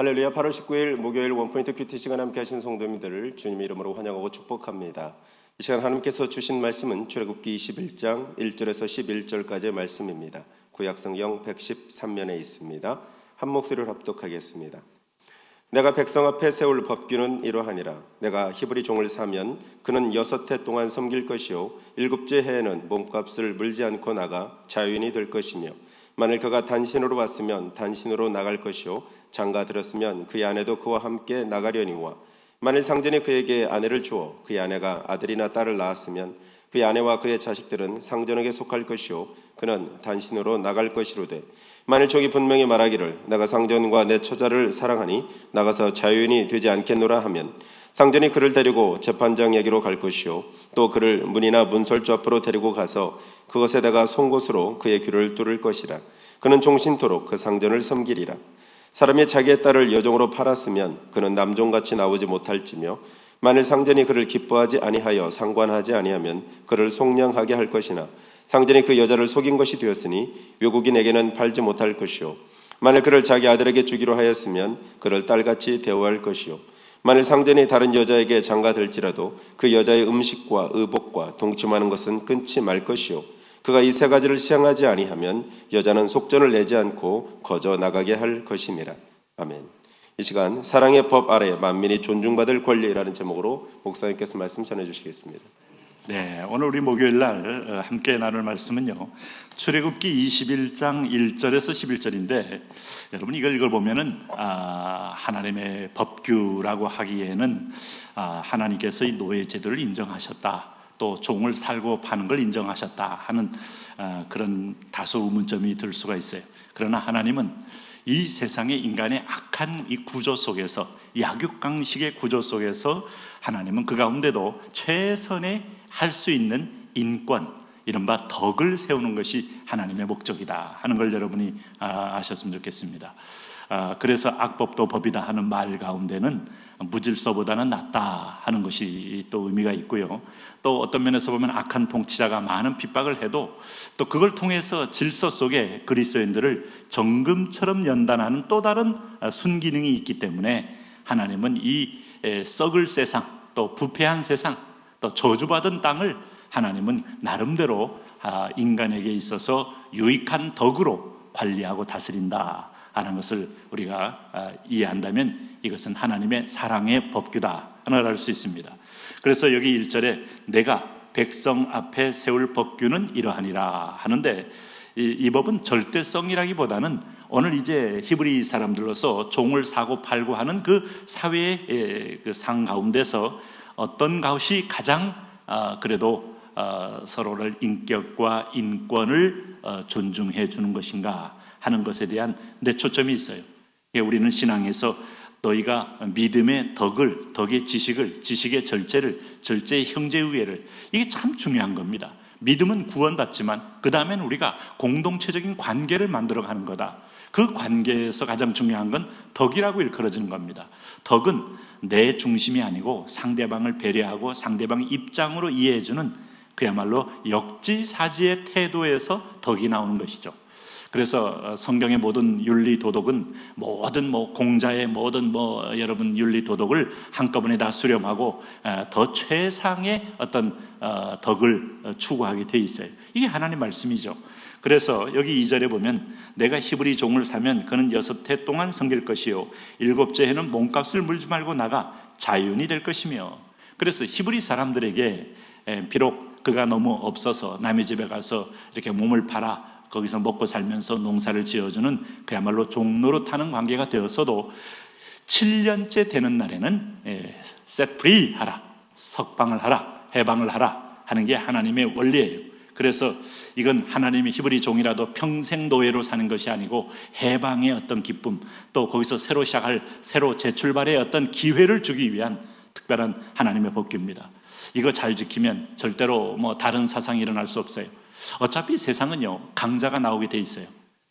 할렐루야. 8월 19일 목요일 원포인트 큐티 시간 함께 하신 성도님들을 주님의 이름으로 환영하고 축복합니다. 이 시간 하나님께서 주신 말씀은 출애굽기 21장 1절에서 11절까지의 말씀입니다. 구약성경 113면에 있습니다. 한 목소리를 합독하겠습니다. 내가 백성 앞에 세울 법규는 이러하니라. 내가 히브리 종을 사면 그는 6해 동안 섬길 것이요 7째 해에는 몸값을 물지 않고 나가 자유인이 될 것이며, 만일 그가 단신으로 왔으면 단신으로 나갈 것이요 장가 들었으면 그의 아내도 그와 함께 나가려니와, 만일 상전이 그에게 아내를 주어 그의 아내가 아들이나 딸을 낳았으면 그의 아내와 그의 자식들은 상전에게 속할 것이요 그는 단신으로 나갈 것이로되, 만일 종이 분명히 말하기를 내가 상전과 내 처자를 사랑하니 나가서 자유인이 되지 않겠노라 하면, 상전이 그를 데리고 재판장에게로 갈 것이요 또 그를 문이나 문설주 앞으로 데리고 가서 그것에다가 송곳으로 그의 귀를 뚫을 것이라. 그는 종신토록 그 상전을 섬기리라. 사람이 자기의 딸을 여종으로 팔았으면 그는 남종같이 나오지 못할지며, 만일 상전이 그를 기뻐하지 아니하여 상관하지 아니하면 그를 속량하게 할 것이나, 상전이 그 여자를 속인 것이 되었으니 외국인에게는 팔지 못할 것이요, 만일 그를 자기 아들에게 주기로 하였으면 그를 딸같이 대우할 것이요, 만일 상전이 다른 여자에게 장가들지라도 그 여자의 음식과 의복과 동침하는 것은 끊지 말 것이요, 그가 이 세 가지를 시행하지 아니하면 여자는 속전을 내지 않고 거저 나가게 할 것이니라. 아멘. 이 시간 사랑의 법 아래 만민이 존중받을 권리라는 제목으로 목사님께서 말씀 전해주시겠습니다. 네, 오늘 우리 목요일 날 함께 나눌 말씀은요, 출애굽기 21장 1절에서 11절인데, 여러분 이걸 읽어보면은 하나님의 법규라고 하기에는 하나님께서 이 노예 제도를 인정하셨다, 또 종을 살고 파는 걸 인정하셨다 하는 그런 다소 의문점이 들 수가 있어요. 그러나 하나님은 이 세상의 인간의 악한 이 구조 속에서, 약육강식의 구조 속에서 하나님은 그 가운데도 최선의 할 수 있는 인권, 이른바 덕을 세우는 것이 하나님의 목적이다 하는 걸 여러분이 아셨으면 좋겠습니다. 그래서 악법도 법이다 하는 말 가운데는 무질서보다는 낫다 하는 것이 또 의미가 있고요, 또 어떤 면에서 보면 악한 통치자가 많은 핍박을 해도 또 그걸 통해서 질서 속에 그리스도인들을 정금처럼 연단하는 또 다른 순기능이 있기 때문에, 하나님은 이 썩을 세상, 또 부패한 세상, 또 저주받은 땅을 하나님은 나름대로 인간에게 있어서 유익한 덕으로 관리하고 다스린다 하는 것을 우리가 이해한다면, 이것은 하나님의 사랑의 법규다 하는 걸 알 수 있습니다. 그래서 여기 1절에 내가 백성 앞에 세울 법규는 이러하니라 하는데, 이 법은 절대성이라기보다는 오늘 이제 히브리 사람들로서 종을 사고 팔고 하는 그 사회의 그 상 가운데서 어떤 것이 가장 그래도 서로를 인격과 인권을 존중해 주는 것인가 하는 것에 대한 내 초점이 있어요. 우리는 신앙에서 너희가 믿음의 덕을, 덕의 지식을, 지식의 절제를, 절제의 형제의회를, 이게 참 중요한 겁니다. 믿음은 구원받지만 그 다음엔 우리가 공동체적인 관계를 만들어가는 거다. 그 관계에서 가장 중요한 건 덕이라고 일컬어지는 겁니다. 덕은 내 중심이 아니고 상대방을 배려하고 상대방의 입장으로 이해해주는 그야말로 역지사지의 태도에서 덕이 나오는 것이죠. 그래서 성경의 모든 윤리 도덕은, 모든 공자의 모든 여러분 윤리 도덕을 한꺼번에 다 수렴하고 더 최상의 어떤 덕을 추구하게 돼 있어요. 이게 하나님 말씀이죠. 그래서 여기 2절에 보면 내가 히브리 종을 사면 그는 6해 동안 섬길 것이요 7째 해는 몸값을 물지 말고 나가 자유인이 될 것이며, 그래서 히브리 사람들에게 비록 그가 너무 없어서 남의 집에 가서 이렇게 몸을 팔아 거기서 먹고 살면서 농사를 지어주는 그야말로 종노릇하는 관계가 되었어도 7년째 되는 날에는 set free 하라, 석방을 하라, 해방을 하라 하는 게 하나님의 원리예요. 그래서 이건 하나님의 히브리 종이라도 평생 노예로 사는 것이 아니고 해방의 어떤 기쁨, 또 거기서 새로 시작할, 새로 재출발의 어떤 기회를 주기 위한 특별한 하나님의 법규입니다. 이거 잘 지키면 절대로 다른 사상이 일어날 수 없어요. 어차피 세상은요, 강자가 나오게 돼 있어요.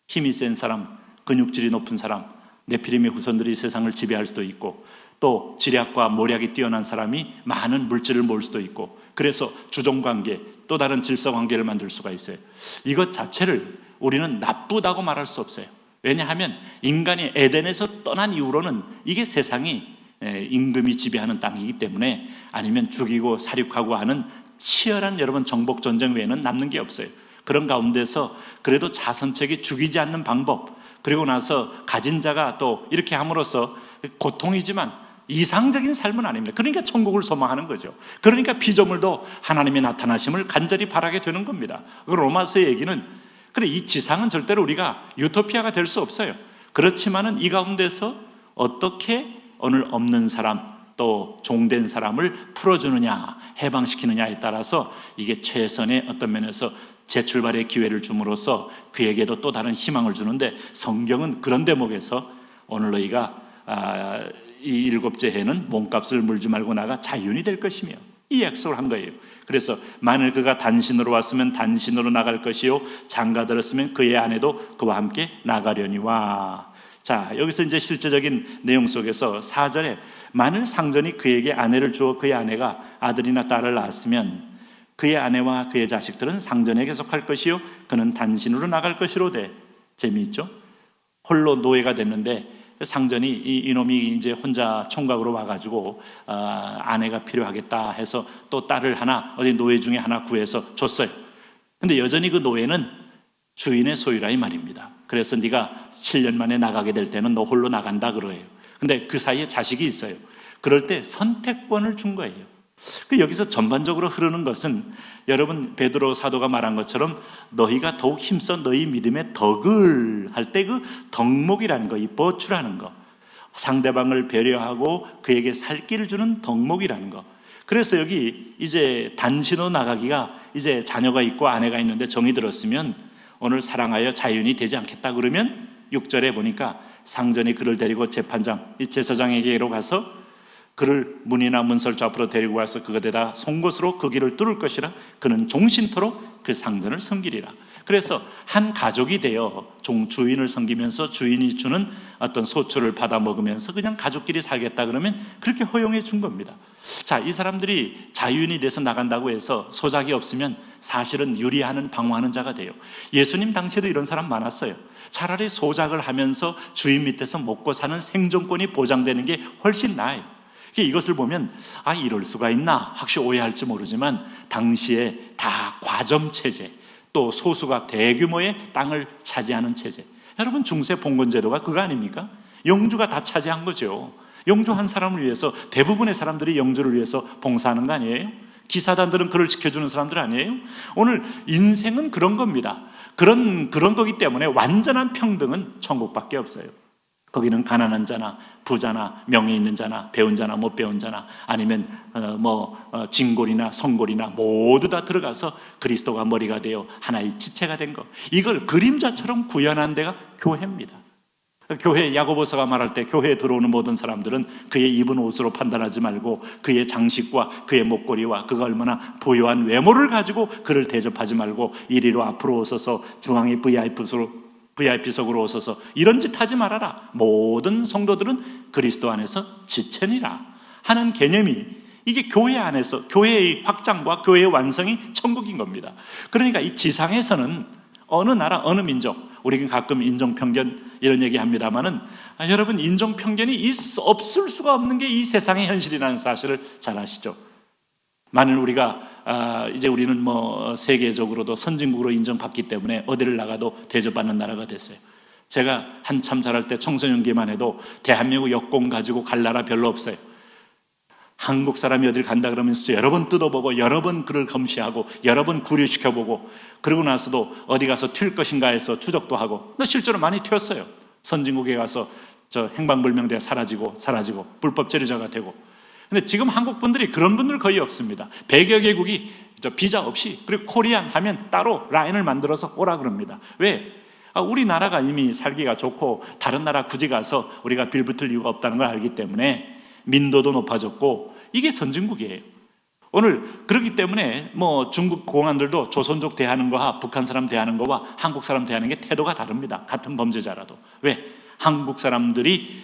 힘이 센 사람, 근육질이 높은 사람, 네피림의 후손들이 세상을 지배할 수도 있고, 또 지략과 모략이 뛰어난 사람이 많은 물질을 모을 수도 있고, 그래서 주종관계, 또 다른 질서관계를 만들 수가 있어요. 이것 자체를 우리는 나쁘다고 말할 수 없어요. 왜냐하면 인간이 에덴에서 떠난 이후로는 이게 세상이 임금이 지배하는 땅이기 때문에, 아니면 죽이고 살육하고 하는 치열한 여러분 정복 전쟁 외에는 남는 게 없어요. 그런 가운데서 그래도 자선책이 죽이지 않는 방법, 그리고 나서 가진 자가 또 이렇게 함으로써 고통이지만 이상적인 삶은 아닙니다. 그러니까 천국을 소망하는 거죠. 그러니까 피조물도 하나님의 나타나심을 간절히 바라게 되는 겁니다. 로마서의 얘기는, 그래, 이 지상은 절대로 우리가 유토피아가 될 수 없어요. 그렇지만은 이 가운데서 어떻게 오늘 없는 사람, 또 종된 사람을 풀어주느냐, 해방시키느냐에 따라서 이게 최선의 어떤 면에서 재출발의 기회를 줌으로써 그에게도 또 다른 희망을 주는데, 성경은 그런 대목에서 오늘 너희가 이 일곱째 해는 몸값을 물지 말고 나가 자유인이 될 것이며, 이 약속을 한 거예요. 그래서 만일 그가 단신으로 왔으면 단신으로 나갈 것이요, 장가 들었으면 그의 아내도 그와 함께 나가려니와. 자, 여기서 이제 실제적인 내용 속에서 4절에 만일 상전이 그에게 아내를 주어 그의 아내가 아들이나 딸을 낳았으면 그의 아내와 그의 자식들은 상전에게 속할 것이요, 그는 단신으로 나갈 것이로되. 재미있죠? 홀로 노예가 됐는데 상전이 이놈이 이제 혼자 총각으로 와가지고 아내가 필요하겠다 해서 또 딸을 하나 어디 노예 중에 하나 구해서 줬어요. 근데 여전히 그 노예는 주인의 소유라 이 말입니다. 그래서 네가 7년 만에 나가게 될 때는 너 홀로 나간다 그래요. 근데 그 사이에 자식이 있어요. 그럴 때 선택권을 준 거예요. 여기서 전반적으로 흐르는 것은, 여러분 베드로 사도가 말한 것처럼 너희가 더욱 힘써 너희 믿음의 덕을 할 때 그 덕목이라는 거, 이 버추라는 거, 상대방을 배려하고 그에게 살 길을 주는 덕목이라는 거. 그래서 여기 이제 단신으로 나가기가, 이제 자녀가 있고 아내가 있는데 정이 들었으면 오늘 사랑하여 자유인이 되지 않겠다 그러면 6절에 보니까 상전이 그를 데리고 재판장, 이 제사장에게로 가서 그를 문이나 문설주 앞으로 데리고 와서 그것에다 송곳으로 그 길을 뚫을 것이라. 그는 종신토록 그 상전을 섬기리라. 그래서 한 가족이 되어 주인을 섬기면서 주인이 주는 어떤 소출을 받아 먹으면서 그냥 가족끼리 살겠다 그러면 그렇게 허용해 준 겁니다. 자, 이 사람들이 자유인이 돼서 나간다고 해서 소작이 없으면 사실은 유리하는, 방어하는 자가 돼요. 예수님 당시에도 이런 사람 많았어요. 차라리 소작을 하면서 주인 밑에서 먹고 사는 생존권이 보장되는 게 훨씬 나아요. 이것을 보면 이럴 수가 있나 혹시 오해할지 모르지만, 당시에 다 과점 체제, 또 소수가 대규모의 땅을 차지하는 체제. 여러분 중세 봉건제도가 그거 아닙니까? 영주가 다 차지한 거죠. 영주 한 사람을 위해서 대부분의 사람들이 영주를 위해서 봉사하는 거 아니에요? 기사단들은 그를 지켜주는 사람들 아니에요? 오늘 인생은 그런 겁니다. 그런 거기 때문에 완전한 평등은 천국밖에 없어요. 거기는 가난한 자나 부자나 명예 있는 자나 배운 자나 못 배운 자나 아니면 진골이나 성골이나 모두 다 들어가서 그리스도가 머리가 되어 하나의 지체가 된 것, 이걸 그림자처럼 구현한 데가 교회입니다. 교회, 야고보서가 말할 때 교회에 들어오는 모든 사람들은 그의 입은 옷으로 판단하지 말고 그의 장식과 그의 목걸이와 그가 얼마나 부유한 외모를 가지고 그를 대접하지 말고 이리로 앞으로 오셔서 중앙의 VIP석으로 오셔서 이런 짓 하지 말아라. 모든 성도들은 그리스도 안에서 지체니라 하는 개념이, 이게 교회 안에서 교회의 확장과 교회의 완성이 천국인 겁니다. 그러니까 이 지상에서는 어느 나라 어느 민족, 우리는 가끔 인종편견 이런 얘기 합니다만은 여러분 인종편견이 없을 수가 없는 게 이 세상의 현실이라는 사실을 잘 아시죠? 만일 우리가 이제 우리는 세계적으로도 선진국으로 인정받기 때문에 어디를 나가도 대접받는 나라가 됐어요. 제가 한참 자랄 때 청소년기만 해도 대한민국 여권 가지고 갈 나라 별로 없어요. 한국 사람이 어딜 간다 그러면 여러 번 뜯어보고 여러 번 그를 검시하고 여러 번 구류시켜보고, 그러고 나서도 어디 가서 튈 것인가 해서 추적도 하고, 실제로 많이 튀었어요. 선진국에 가서 저 행방불명되어 사라지고 불법 체류자가 되고. 근데 지금 한국 분들이 그런 분들 거의 없습니다. 100여 개국이 비자 없이, 그리고 코리안 하면 따로 라인을 만들어서 오라 그럽니다. 왜? 우리나라가 이미 살기가 좋고 다른 나라 굳이 가서 우리가 빌붙을 이유가 없다는 걸 알기 때문에 민도도 높아졌고 이게 선진국이에요. 오늘 그렇기 때문에 중국 공안들도 조선족 대하는 거와 북한 사람 대하는 거와 한국 사람 대하는 게 태도가 다릅니다. 같은 범죄자라도. 왜? 한국 사람들이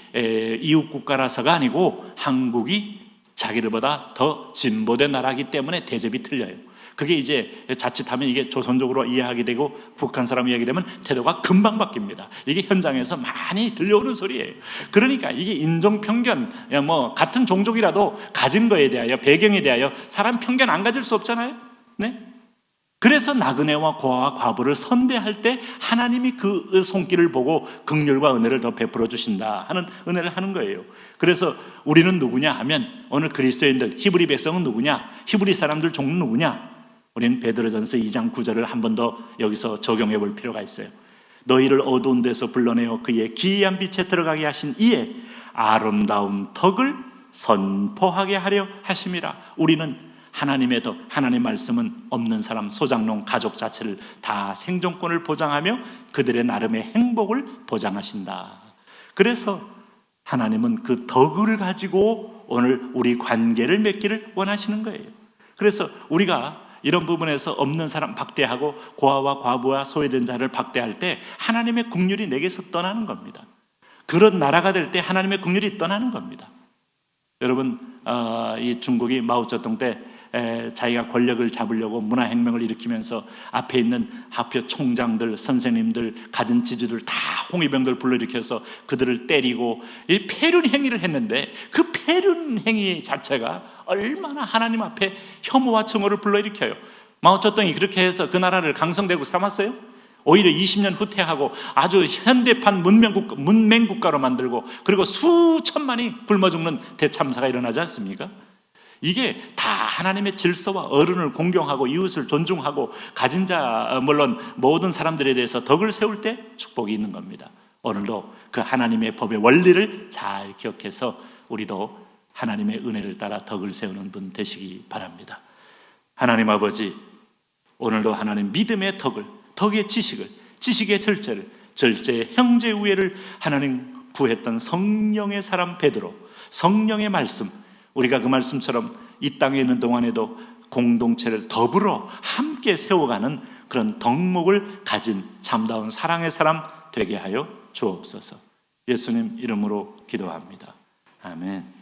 이웃 국가라서가 아니고 한국이 자기들보다 더 진보된 나라이기 때문에 대접이 틀려요. 그게 이제 자칫하면 이게 조선족으로 이해하게 되고 북한 사람 이야기 되면 태도가 금방 바뀝니다. 이게 현장에서 많이 들려오는 소리예요. 그러니까 이게 인종 편견, 뭐 같은 종족이라도 가진 거에 대하여, 배경에 대하여 사람 편견 안 가질 수 없잖아요. 네? 그래서 나그네와 고아와 과부를 선대할 때 하나님이 그 손길을 보고 긍휼과 은혜를 더 베풀어 주신다 하는 은혜를 하는 거예요. 그래서 우리는 누구냐 하면 오늘 그리스도인들, 히브리 백성은 누구냐? 히브리 사람들 종은 누구냐? 우리는 베드로전서 2장 9절을 한 번 더 여기서 적용해 볼 필요가 있어요. 너희를 어두운 데서 불러내어 그의 기이한 빛에 들어가게 하신 이의 아름다운 덕을 선포하게 하려 하심이라. 우리는 하나님의 덕, 하나님의 말씀은 없는 사람, 소장농, 가족 자체를 다 생존권을 보장하며 그들의 나름의 행복을 보장하신다. 그래서 하나님은 그 덕을 가지고 오늘 우리 관계를 맺기를 원하시는 거예요. 그래서 우리가 이런 부분에서 없는 사람 박대하고 고아와 과부와 소외된 자를 박대할 때 하나님의 긍휼이 내게서 떠나는 겁니다. 그런 나라가 될 때 하나님의 긍휼이 떠나는 겁니다. 여러분, 이 중국이 마오쩌둥 때 자기가 권력을 잡으려고 문화혁명을 일으키면서 앞에 있는 학교 총장들, 선생님들, 가진 지주들 다 홍위병들 불러일으켜서 그들을 때리고 이 폐륜 행위를 했는데 그 폐륜 행위 자체가 얼마나 하나님 앞에 혐오와 증오를 불러일으켜요. 마오쩌둥이 그렇게 해서 그 나라를 강성되고 삼았어요? 오히려 20년 후퇴하고 아주 현대판 문맹국가로 만들고 그리고 수천만이 굶어 죽는 대참사가 일어나지 않습니까? 이게 다 하나님의 질서와 어른을 공경하고 이웃을 존중하고 가진 자 물론 모든 사람들에 대해서 덕을 세울 때 축복이 있는 겁니다. 오늘도 그 하나님의 법의 원리를 잘 기억해서 우리도 하나님의 은혜를 따라 덕을 세우는 분 되시기 바랍니다. 하나님 아버지, 오늘도 하나님 믿음의 덕을, 덕의 지식을, 지식의 절제를, 절제의 형제 우애를 하나님 구했던 성령의 사람 베드로, 성령의 말씀, 우리가 그 말씀처럼 이 땅에 있는 동안에도 공동체를 더불어 함께 세워가는 그런 덕목을 가진 참다운 사랑의 사람 되게 하여 주옵소서. 예수님 이름으로 기도합니다. 아멘.